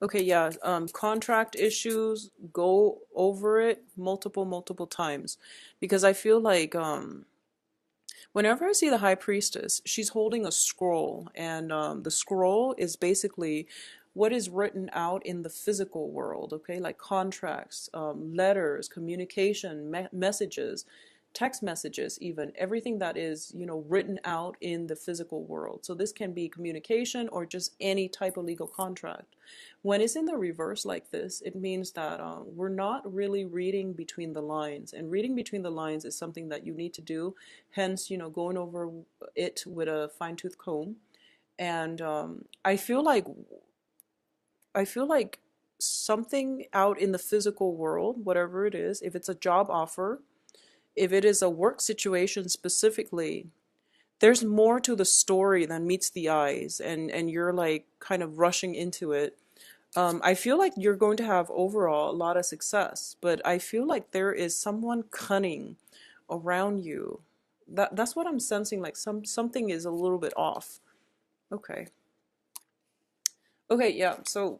Okay, yeah. Contract issues, go over it multiple times, because I feel like whenever I see the high priestess, she's holding a scroll, and the scroll is basically what is written out in the physical world, okay, like contracts, letters, communication, messages, text messages, even everything that is, written out in the physical world. So this can be communication or just any type of legal contract. When it's in the reverse like this, it means that we're not really reading between the lines, and reading between the lines is something that you need to do. Hence, going over it with a fine-tooth comb. And I feel like something out in the physical world, whatever it is, if it's a job offer, if it is a work situation specifically, there's more to the story than meets the eyes, and you're like kind of rushing into it. I feel like you're going to have overall a lot of success, but I feel like there is someone cunning around you. That's what I'm sensing. Like something is a little bit off. Okay. Okay, yeah. So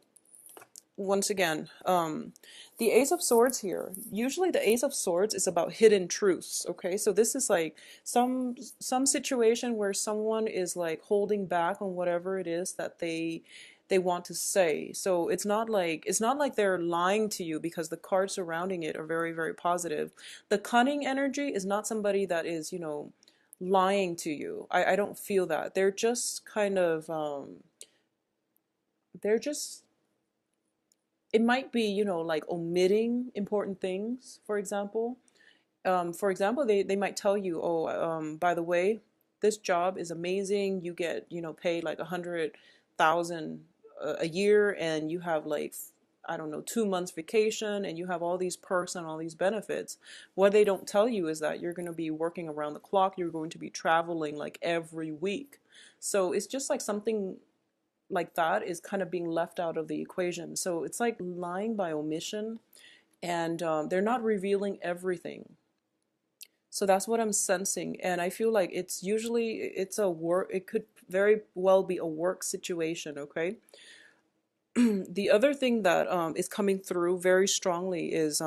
once again, the Ace of Swords here. Usually the Ace of Swords is about hidden truths, okay? So this is like some situation where someone is like holding back on whatever it is that they want to say. So it's not like they're lying to you, because the cards surrounding it are very, very positive. The cunning energy is not somebody that is, lying to you. I don't feel that. They're just kind of they're just it might be, like omitting important things, for example. They might tell you, oh, by the way, this job is amazing. You get, paid like 100,000 a year, and you have like, I don't know, 2 months vacation, and you have all these perks and all these benefits. What they don't tell you is that you're going to be working around the clock. You're going to be traveling like every week. So it's just like something like that is kind of being left out of the equation. So it's like lying by omission, and they're not revealing everything. So that's what I'm sensing, and I feel like it's a work. It could very well be a work situation. Okay. The other thing that is coming through very strongly is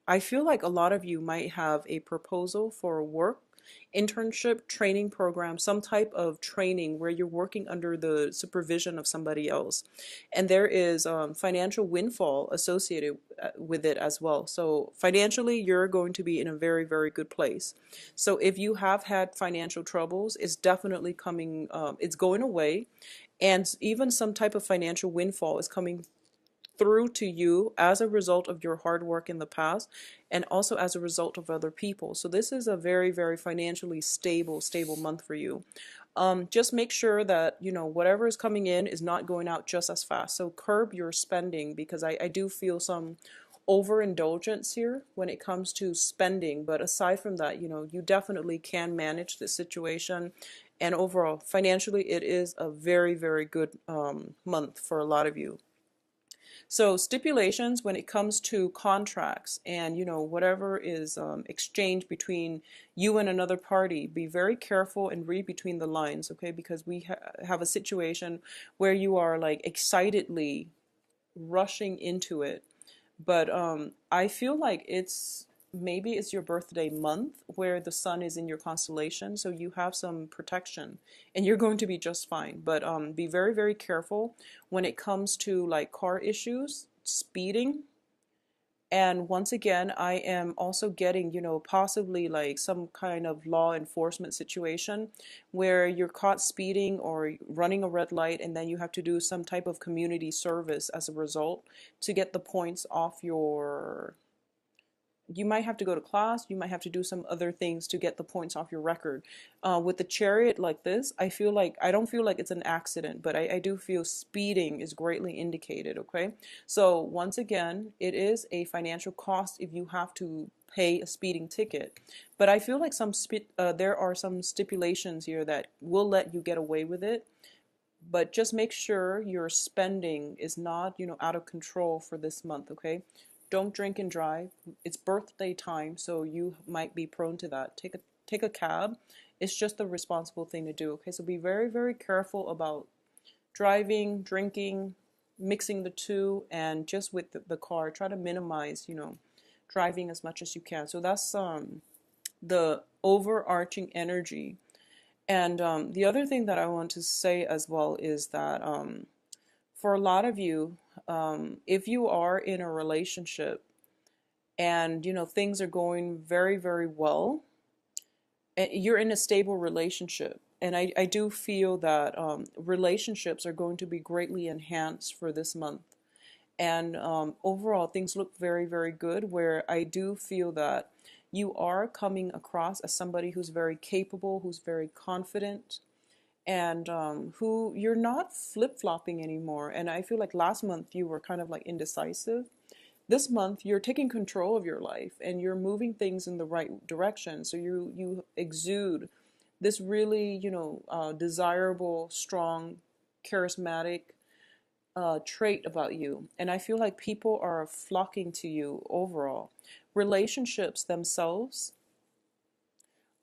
I feel like a lot of you might have a proposal for a work internship training program, some type of training where you're working under the supervision of somebody else. And there is financial windfall associated with it as well. So financially, you're going to be in a very, very good place. So if you have had financial troubles, it's definitely coming, it's going away. And even some type of financial windfall is coming through to you as a result of your hard work in the past, and also as a result of other people. So this is a very, very financially stable month for you. Just make sure that, whatever is coming in is not going out just as fast. So curb your spending, because I do feel some overindulgence here when it comes to spending. But aside from that, you definitely can manage the situation. And overall, financially, it is a very, very good month for a lot of you. So stipulations when it comes to contracts and, whatever is exchanged between you and another party, be very careful and read between the lines, okay? Because we have a situation where you are like excitedly rushing into it. But I feel like maybe it's your birthday month where the sun is in your constellation, so you have some protection, and you're going to be just fine. But be very, very careful when it comes to like car issues, speeding. And once again, I am also getting, possibly like some kind of law enforcement situation where you're caught speeding or running a red light, and then you have to do some type of community service as a result to get the points off your. You might have to go to class, you might have to do some other things to get the points off your record. With the chariot like this, I don't feel like it's an accident, but I do feel speeding is greatly indicated, okay? So once again, it is a financial cost if you have to pay a speeding ticket. But I feel like there are some stipulations here that will let you get away with it. But just make sure your spending is not, out of control for this month, okay? Don't drink and drive. It's birthday time, so you might be prone to that. Take a cab. It's just the responsible thing to do, okay? So be very, very careful about driving, drinking, mixing the two, and just with the car, try to minimize, driving as much as you can. So that's the overarching energy. And the other thing that I want to say as well is that for a lot of you, if you are in a relationship and things are going very, very well, you're in a stable relationship. And I do feel that relationships are going to be greatly enhanced for this month. And overall, things look very, very good, where I do feel that you are coming across as somebody who's very capable, who's very confident, and who you're not flip-flopping anymore. And I feel like last month you were kind of like indecisive. This month you're taking control of your life and you're moving things in the right direction. So you exude this really, desirable, strong, charismatic trait about you. And I feel like people are flocking to you overall. Relationships themselves,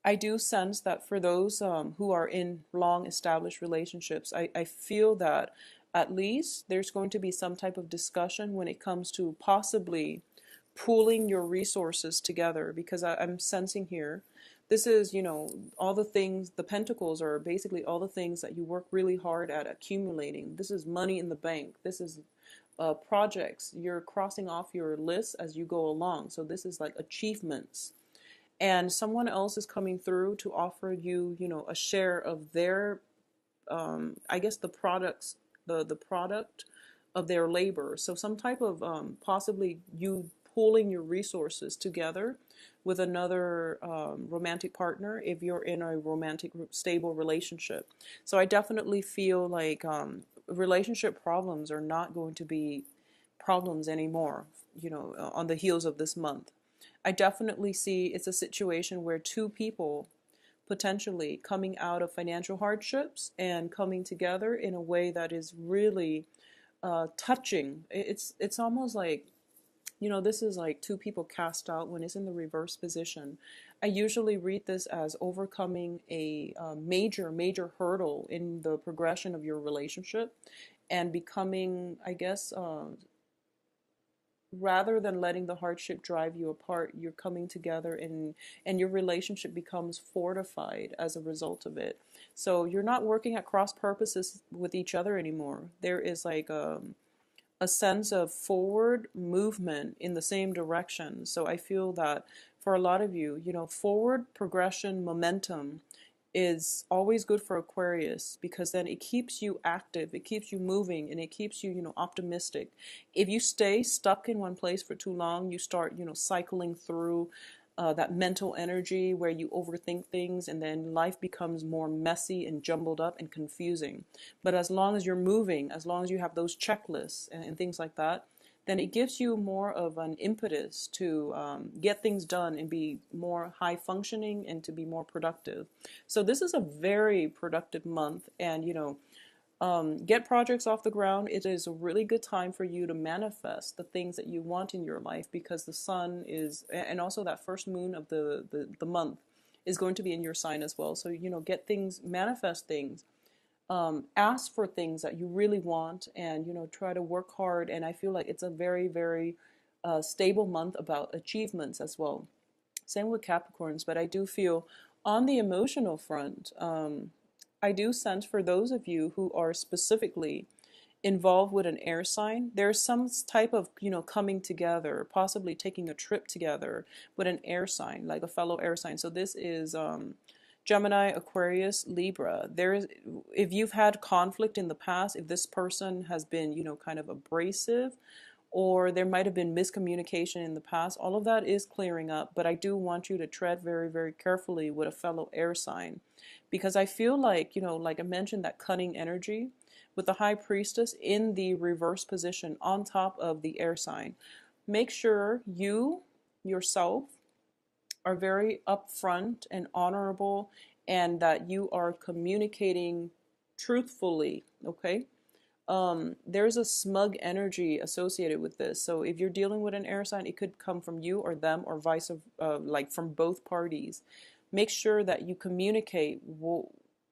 I do sense that for those who are in long established relationships, I feel that at least there's going to be some type of discussion when it comes to possibly pooling your resources together, because I'm sensing here, this is, all the things, the pentacles are basically all the things that you work really hard at accumulating. This is money in the bank. This is projects. You're crossing off your list as you go along. So this is like achievements. And someone else is coming through to offer you, a share of their, I guess the products, the product of their labor. So some type of possibly you pooling your resources together with another romantic partner if you're in a romantic stable relationship. So I definitely feel like relationship problems are not going to be problems anymore, on the heels of this month. I definitely see it's a situation where two people potentially coming out of financial hardships and coming together in a way that is really touching. It's almost like, this is like two people cast out when it's in the reverse position. I usually read this as overcoming a major, major hurdle in the progression of your relationship and becoming, I guess, rather than letting the hardship drive you apart, you're coming together and your relationship becomes fortified as a result of it. So you're not working at cross purposes with each other anymore. There is like a sense of forward movement in the same direction. So I feel that for a lot of you, forward progression momentum is always good for Aquarius, because then it keeps you active, it keeps you moving, and it keeps you, optimistic. If you stay stuck in one place for too long, you start, cycling through that mental energy where you overthink things, and then life becomes more messy and jumbled up and confusing. But as long as you're moving, as long as you have those checklists and things like that, then it gives you more of an impetus to get things done and be more high functioning and to be more productive. So this is a very productive month, and get projects off the ground. It is a really good time for you to manifest the things that you want in your life, because the sun is, and also that first moon of the month is going to be in your sign as well. So get things, manifest things. Ask for things that you really want, and try to work hard. And I feel like it's a very, very stable month about achievements as well. Same with Capricorns, but I do feel on the emotional front, I do sense for those of you who are specifically involved with an air sign, there's some type of coming together, possibly taking a trip together with an air sign, like a fellow air sign. So this is Gemini, Aquarius, Libra. If you've had conflict in the past, if this person has been, kind of abrasive, or there might have been miscommunication in the past, all of that is clearing up. But I do want you to tread very, very carefully with a fellow air sign, because I feel like, like I mentioned, that cunning energy with the High Priestess in the reverse position on top of the air sign. Make sure you yourself are very upfront and honorable, and that you are communicating truthfully, okay? There's a smug energy associated with this. So if you're dealing with an air sign, it could come from you or them, or vice versa, like from both parties. Make sure that you communicate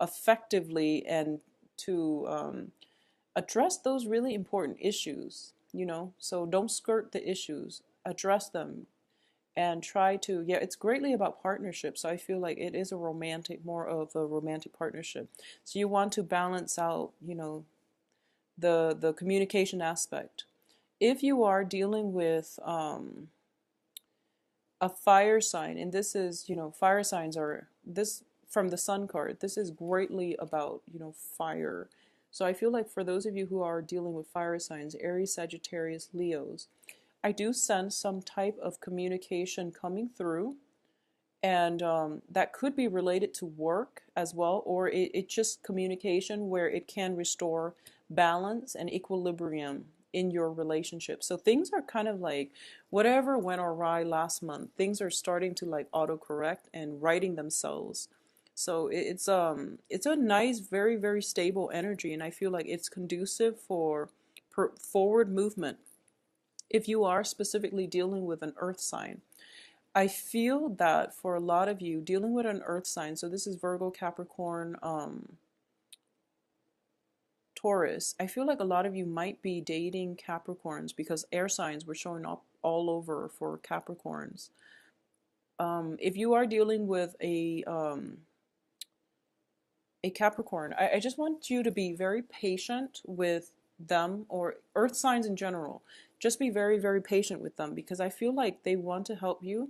effectively and to address those really important issues, you know, so don't skirt the issues, address them, and try to, yeah, it's greatly about partnership. So I feel like it is a romantic, more of a romantic partnership. So you want to balance out, you know, the communication aspect. If you are dealing with a fire sign, and this is, you know, fire signs are this from the sun card, this is greatly about, you know, fire. So I feel like for those of you who are dealing with fire signs, Aries, Sagittarius, Leos, I do sense some type of communication coming through, and that could be related to work as well, or it's just communication where it can restore balance and equilibrium in your relationship. So things are kind of like whatever went awry last month, things are starting to like autocorrect and righting themselves. So it's a nice, very, very stable energy, and I feel like it's conducive for forward movement if you are specifically dealing with an earth sign. I feel that for a lot of you dealing with an earth sign, so this is Virgo, Capricorn, Taurus, I feel like a lot of you might be dating Capricorns because air signs were showing up all over for Capricorns. If you are dealing with a Capricorn, I just want you to be very patient with them, or earth signs in general. Just be very, very patient with them because I feel like they want to help you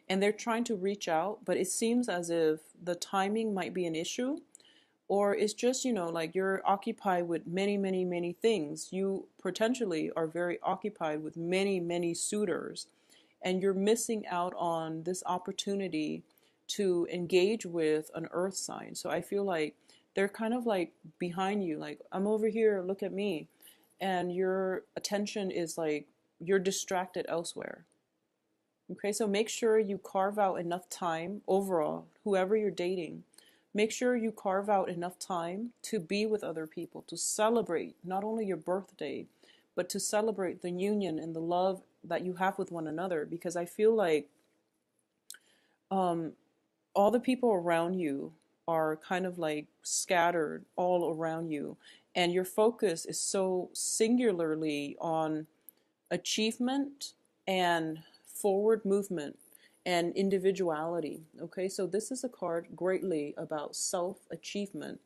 and they're trying to reach out, but it seems as if the timing might be an issue, or it's just, you know, like you're occupied with many, many, many things. You potentially are very occupied with many, many suitors, and you're missing out on this opportunity to engage with an earth sign. So I feel like they're kind of like behind you, like, I'm over here, look at me. And your attention is like, you're distracted elsewhere. Okay, so make sure you carve out enough time overall, whoever you're dating. Make sure you carve out enough time to be with other people, to celebrate not only your birthday, but to celebrate the union and the love that you have with one another. Because I feel like um, all the people around you are kind of like scattered all around you, and your focus is so singularly on achievement and forward movement and individuality. Okay, so this is a card greatly about self achievement,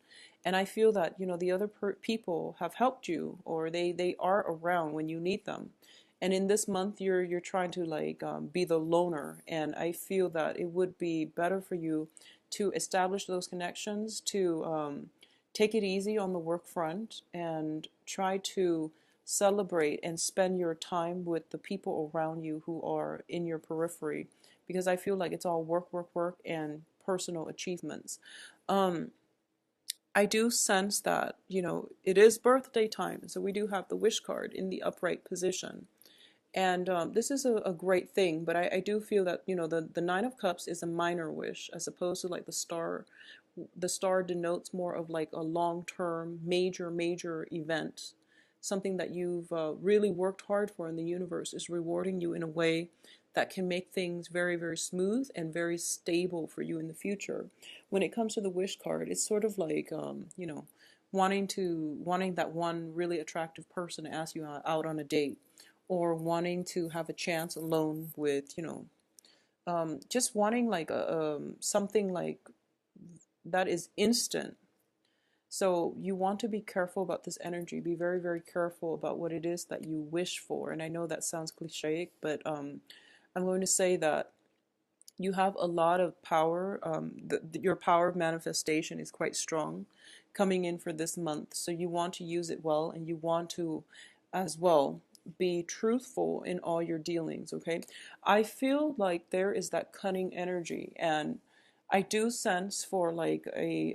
and I feel that, you know, the other people have helped you, or they are around when you need them. And in this month you're trying to like be the loner, and I feel that it would be better for you to establish those connections, to take it easy on the work front, and try to celebrate and spend your time with the people around you who are in your periphery, because I feel like it's all work, work, work, and personal achievements. Um, I do sense that, you know, it is birthday time, so we do have the wish card in the upright position. And this is a great thing, but I do feel that, you know, the Nine of Cups is a minor wish as opposed to like the star. The star denotes more of like a long-term, major, major event. Something that you've really worked hard for, and the universe is rewarding you in a way that can make things very, very smooth and very stable for you in the future. When it comes to the wish card, it's sort of like, you know, wanting that one really attractive person to ask you out on a date, or wanting to have a chance alone with, you know, just wanting like something like that is instant. So you want to be careful about this energy. Be very, very careful about what it is that you wish for. And I know that sounds cliche, but I'm going to say that you have a lot of power. Your power of manifestation is quite strong coming in for this month. So you want to use it well, and you want to as well be truthful in all your dealings, okay? I feel like there is that cunning energy, and I do sense for like a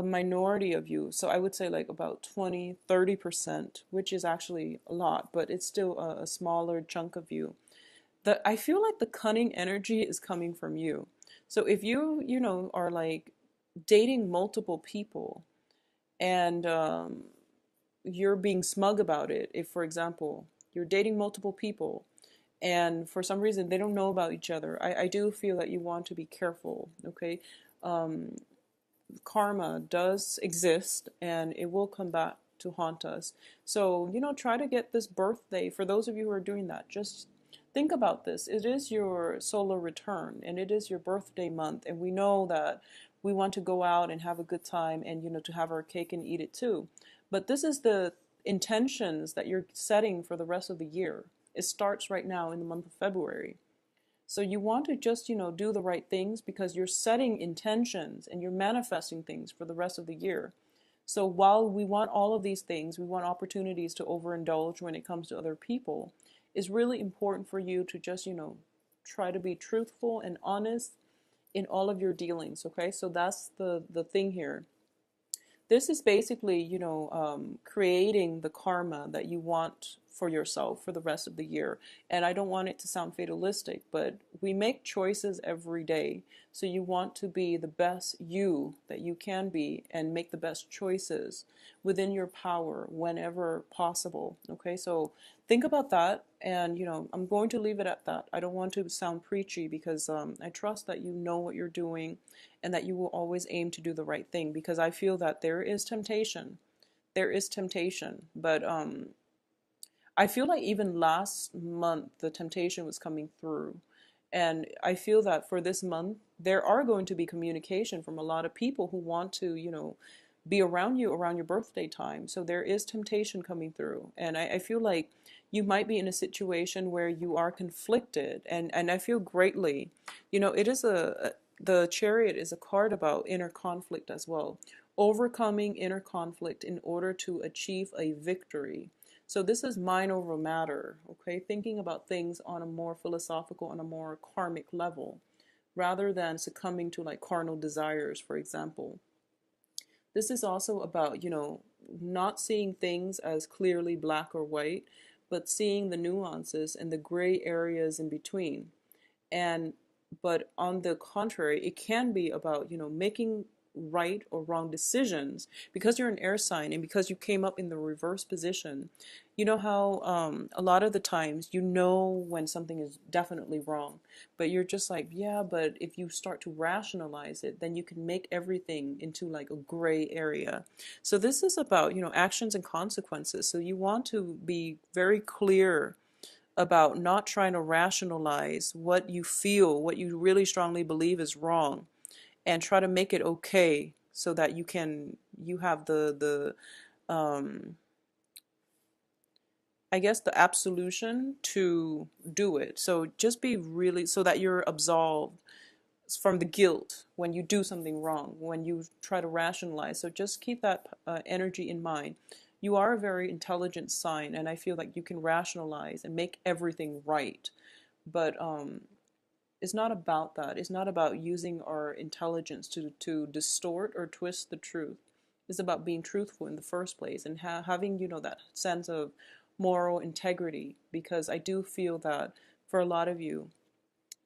minority of you. So I would say like about 20-30%, which is actually a lot, but it's still a smaller chunk of you. That I feel like the cunning energy is coming from you. So if you, you know, are like dating multiple people, and you're being smug about it, if for example you're dating multiple people and for some reason they don't know about each other, I do feel that you want to be careful, okay? karma does exist and it will come back to haunt us. So, try to get this birthday. For those of you who are doing that, just think about this. It is your solar return and it is your birthday month. And we know that we want to go out and have a good time and, to have our cake and eat it too. But this is the intentions that you're setting for the rest of the year. It starts right now in the month of February. So you want to just, do the right things because you're setting intentions and you're manifesting things for the rest of the year. So while we want all of these things, we want opportunities to overindulge when it comes to other people, it's really important for you to just, try to be truthful and honest in all of your dealings, okay? So that's the thing here. This is basically, creating the karma that you want for yourself for the rest of the year. And I don't want it to sound fatalistic, but we make choices every day. So you want to be the best you that you can be and make the best choices within your power whenever possible. Okay, so think about that. And, I'm going to leave it at that. I don't want to sound preachy because I trust that you know what you're doing and that you will always aim to do the right thing, because I feel that there is temptation. There is temptation, but I feel like even last month the temptation was coming through. And I feel that for this month, there are going to be communication from a lot of people who want to, be around you around your birthday time. So there is temptation coming through. And I feel like you might be in a situation where you are conflicted. And I feel greatly, it is the Chariot is a card about inner conflict as well. Overcoming inner conflict in order to achieve a victory. So this is mind over matter, okay? Thinking about things on a more philosophical, on a more karmic level, rather than succumbing to like carnal desires, for example. This is also about, not seeing things as clearly black or white, but seeing the nuances and the gray areas in between. And but on the contrary, it can be about, making right or wrong decisions because you're an air sign and because you came up in the reverse position. You know how a lot of the times when something is definitely wrong, but you're just like, yeah, but if you start to rationalize it, then you can make everything into like a gray area. So this is about, actions and consequences. So you want to be very clear about not trying to rationalize what you feel, what you really strongly believe is wrong, and try to make it okay so that you have the I guess the absolution to do it. So just be really, so that you're absolved from the guilt when you do something wrong, when you try to rationalize. So just keep that energy in mind. You are a very intelligent sign, and I feel like you can rationalize and make everything right. But it's not about that. It's not about using our intelligence to distort or twist the truth. It's about being truthful in the first place and having, that sense of moral integrity. Because I do feel that for a lot of you,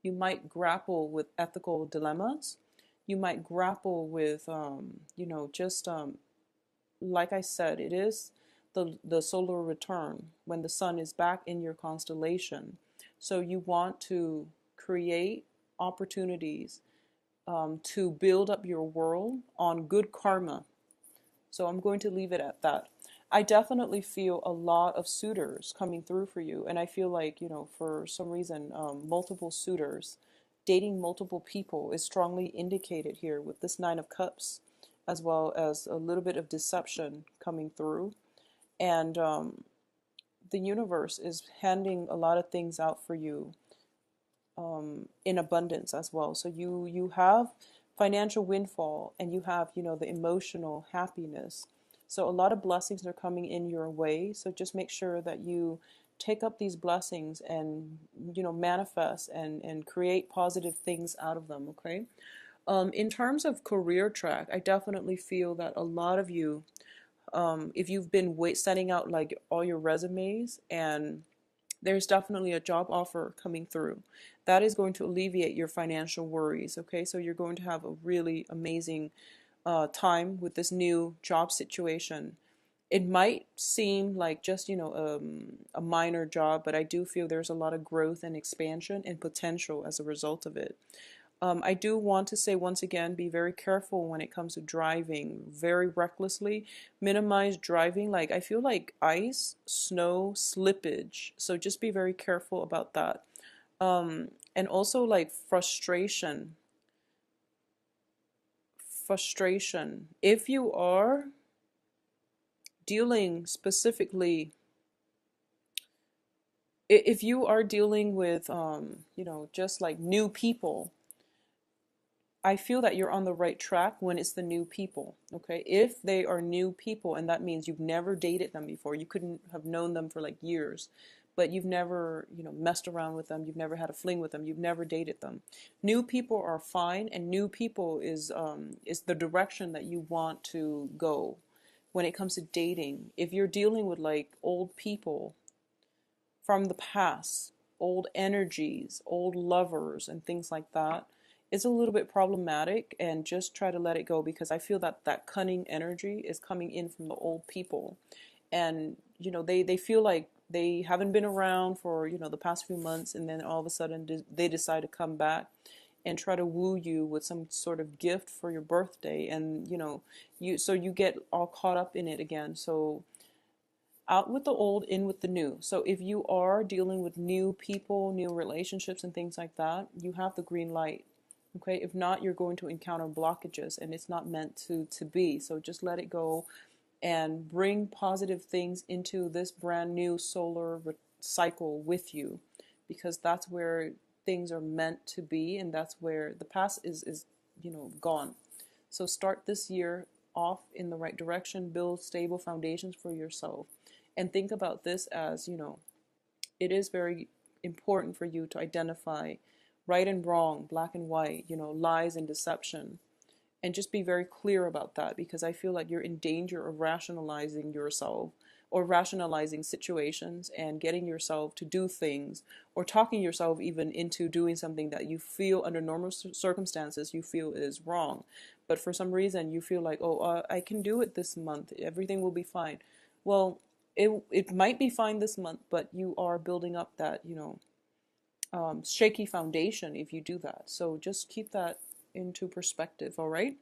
you might grapple with ethical dilemmas. You might grapple with, just like I said, it is the solar return when the sun is back in your constellation. So you want to create opportunities to build up your world on good karma. So I'm going to leave it at that. I definitely feel a lot of suitors coming through for you. And I feel like, for some reason, multiple suitors, dating multiple people is strongly indicated here with this Nine of Cups, as well as a little bit of deception coming through. And the universe is handing a lot of things out for you in abundance as well. So you have financial windfall and you have, the emotional happiness. So a lot of blessings are coming in your way. So just make sure that you take up these blessings and, manifest and create positive things out of them, okay? In terms of career track, I definitely feel that a lot of you, if you've been sending out like all your resumes, and there's definitely a job offer coming through, that is going to alleviate your financial worries, okay? So you're going to have a really amazing time with this new job situation. It might seem like just, a minor job, but I do feel there's a lot of growth and expansion and potential as a result of it. I do want to say once again, be very careful when it comes to driving very recklessly. Minimize driving. Like, I feel like ice, snow, slippage. So just be very careful about that. And also like frustration. Frustration. If you are dealing specifically, if you are dealing with, just like new people, I feel that you're on the right track when it's the new people, okay? If they are new people, and that means you've never dated them before, you couldn't have known them for like years, but you've never, messed around with them, you've never had a fling with them, you've never dated them. New people are fine, and new people is the direction that you want to go when it comes to dating. If you're dealing with like old people from the past, old energies, old lovers, and things like that, it's a little bit problematic, and just try to let it go, because I feel that that cunning energy is coming in from the old people. And, they feel like they haven't been around for, the past few months, and then all of a sudden they decide to come back and try to woo you with some sort of gift for your birthday. And, you get all caught up in it again. So out with the old, in with the new. So if you are dealing with new people, new relationships, and things like that, you have the green light. Okay, if not, you're going to encounter blockages, and it's not meant to be. So just let it go and bring positive things into this brand new solar cycle with you, because that's where things are meant to be, and that's where the past is gone. So start this year off in the right direction, build stable foundations for yourself, and think about this as, it is very important for you to identify right and wrong, black and white, lies and deception, and just be very clear about that, because I feel like you're in danger of rationalizing yourself, or rationalizing situations, and getting yourself to do things, or talking yourself even into doing something that you feel under normal circumstances you feel is wrong, but for some reason you feel like, oh, I can do it this month, everything will be fine. Well, it might be fine this month, but you are building up that, shaky foundation if you do that. So just keep that into perspective, all right?